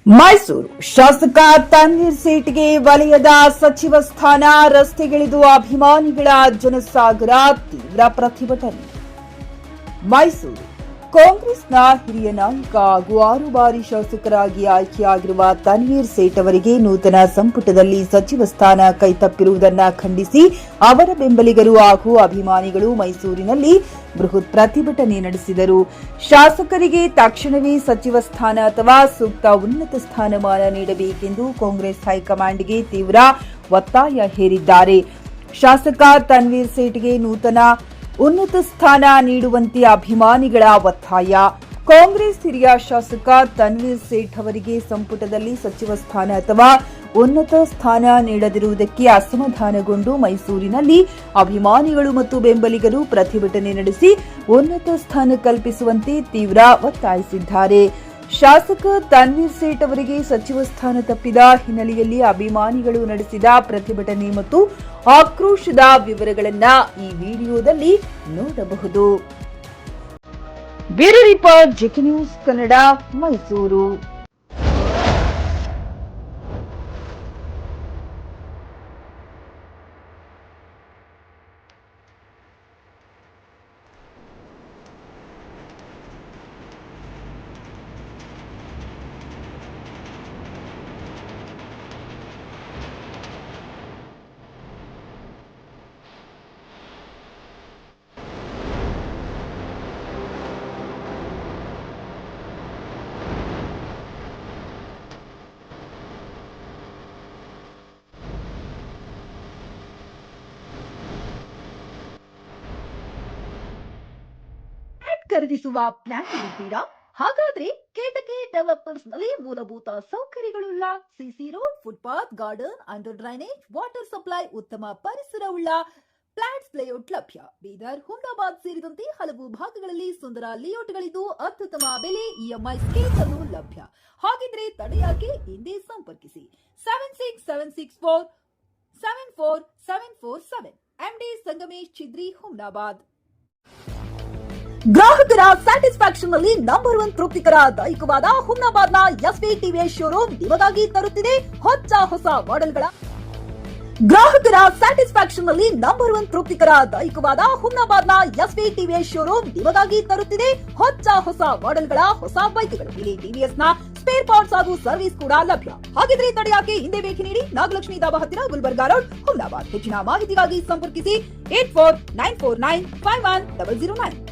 ಮೈಸೂರು ಶಾಸಕ ತನ್ವೀರ್ ಸೇಠ್ಗೆ ವಲಯದ ಸಚಿವ ಸ್ಥಾನ, ರಸ್ತೆಗಿಳಿದು ಅಭಿಮಾನಿಗಳ ಜನಸಾಗರ, ತೀವ್ರ ಪ್ರತಿಭಟನೆ. ಮೈಸೂರು ಕಾಂಗ್ರೆಸ್ನ ಹಿರಿಯ ನಾಯಕ ಹಾಗೂ 6 ಬಾರಿ ಶಾಸಕರಾಗಿ ಆಯ್ಕೆಯಾಗಿರುವ ತನ್ವೀರ್ ಸೇಠ್ ಅವರಿಗೆ ನೂತನ ಸಂಪುಟದಲ್ಲಿ ಸಚಿವ ಸ್ಥಾನ ಕೈತಪ್ಪಿರುವುದನ್ನು ಖಂಡಿಸಿ ಅವರ ಬೆಂಬಲಿಗರು ಹಾಗೂ ಅಭಿಮಾನಿಗಳು ಮೈಸೂರಿನಲ್ಲಿ ಬೃಹತ್ ಪ್ರತಿಭಟನೆ ನಡೆಸಿದರು. ಶಾಸಕರಿಗೆ ತಕ್ಷಣವೇ ಸಚಿವ ಸ್ಥಾನ ಅಥವಾ ಸೂಕ್ತ ಉನ್ನತ ಸ್ಥಾನಮಾನ ನೀಡಬೇಕೆಂದು ಕಾಂಗ್ರೆಸ್ ಹೈಕಮಾಂಡ್ಗೆ ತೀವ್ರ ಒತ್ತಾಯ ಹೇರಿದ್ದಾರೆ. ಶಾಸಕ ತನ್ವೀರ್ ಸೇಠ್ಗೆ ನೂತನ ಉನ್ನತ ಸ್ಥಾನ ನೀಡುವಂತೆ ಅಭಿಮಾನಿಗಳ ಒತ್ತಾಯ. ಕಾಂಗ್ರೆಸ್ ಹಿರಿಯ ಶಾಸಕ ತನ್ವೀರ್ ಸೇಠ್ ಅವರಿಗೆ ಸಂಪುಟದಲ್ಲಿ ಸಚಿವ ಸ್ಥಾನ ಅಥವಾ ಉನ್ನತ ಸ್ಥಾನ ನೀಡದಿರುವುದಕ್ಕೆ ಅಸಮಾಧಾನಗೊಂಡು ಮೈಸೂರಿನಲ್ಲಿ ಅಭಿಮಾನಿಗಳು ಮತ್ತು ಬೆಂಬಲಿಗರು ಪ್ರತಿಭಟನೆ ನಡೆಸಿ ಉನ್ನತ ಸ್ಥಾನ ಕಲ್ಪಿಸುವಂತೆ ತೀವ್ರ ಒತ್ತಾಯಿಸಿದ್ದಾರೆ. ಶಾಸಕ ತನ್ವೀರ್ ಸೇಠ್ ಅವರಿಗೆ ಸಚಿವ ಸ್ಥಾನ ತಪ್ಪಿದ ಹಿನ್ನೆಲೆಯಲ್ಲಿ ಅಭಿಮಾನಿಗಳು ನಡೆಸಿದ ಪ್ರತಿಭಟನೆ ಮತ್ತು ಆಕ್ರೋಶದ ವಿವರಗಳನ್ನು ಈ ವಿಡಿಯೋದಲ್ಲಿ ನೋಡಬಹುದು. Bureau report JK news Kannada, Mysuru. ಖರೀದಿಸುವ ಪ್ಲಾನ್ ಇದ್ದೀರಾ? ಹಾಗಾದ್ರೆ ಕೇತಕಿ ಡೆವಲಪರ್ಸ್ ನಲ್ಲಿ ಮೂಲಭೂತ ಸೌಕರ್ಯಗಳುಳ್ಳ CC road, footpath, garden, under drainage, water supply, ಉತ್ತಮ ಪರಿಸರವುಳ್ಳ ಫ್ಲಾಟ್ಸ್ ಲೇಔಟ್ ಲಭ್ಯ. ಬೀದರ್, ಹುಮ್ನಾಬಾದ್ ಸೇರಿದಂತೆ ಹಲವು ಭಾಗಗಳಲ್ಲಿ ಸುಂದರ ಲೇಔಟ್ಗಳಿದ್ದು ಅತ್ಯುತ್ತಮ ಬೆಲೆ, ಇಎಂಐ ಸ್ಕೀಮ್ಸ್ ಅನ್ನು ಲಭ್ಯ. ಹಾಗಿದ್ರೆ ತಡೆಯಾಕೆ? ಹಿಂದೆ ಸಂಪರ್ಕಿಸಿ 7676474747 ಎಂಡಿ ಸಂಗಮೇಶ್ ಚಿದ್ರಿ, ಹುಮ್ನಾಬಾದ್. ಗ್ರಾಹಕರ ಸ್ಯಾಟಿಸ್ಫ್ಯಾಕ್ಷನ್ ನಲ್ಲಿ ನಂಬರ್ 1 ತೃಪ್ತಿಕರ ದೈಹಿಕವಾದ ಹುಮ್ನಾಬಾದ್ನ ಎಸ್ವಿ ಟಿವಿಎಸ್ ಶೋರೂಮ್ ನಿಮಗಾಗಿ ತರುತ್ತಿದೆ ಹೊಸ ಮಾಡೆಲ್ಗಳ. ಗ್ರಾಹಕರ ಸ್ಯಾಟಿಸ್ಫ್ಯಾಕ್ಷನ್ ನಲ್ಲಿ ನಂಬರ್ 1 ತೃಪ್ತಿಕರ ದೈಹಿಕವಾದ ಹುಮ್ನಾಬಾದ್ನ ಎಸ್ವಿ ಟಿವಿಎಸ್ ಶೋರೂಮ್ ನಿಮಗಾಗಿ ತರುತ್ತಿದೆ ಹೊಸ ಮಾಡೆಲ್ಗಳ ಹೊಸ ಬೈಕ್ಗಳು. ಇಲ್ಲಿ ಟಿವಿಎಸ್ ನ ಸ್ಪೇರ್ ಪಾರ್ಟ್ಸ್ ಹಾಗೂ ಸರ್ವಿಸ್ ಕೂಡ ಲಭ್ಯ. ಹಾಗಿದ್ರೆ ತಡೆಯಾಕೆ? ಹಿಂದೆ ಭೇಟಿ ನೀಡಿ, ನಾಗಲಕ್ಷ್ಮಿ ಧಾಬಾ ಹತ್ತಿರ, ಗುಲ್ಬರ್ಗಾ ರೋಡ್, ಹುಮ್ನಾಬಾದ್. ಹೆಚ್ಚಿನ ಮಾಹಿತಿಗಾಗಿ ಸಂಪರ್ಕಿಸಿ 8494951009.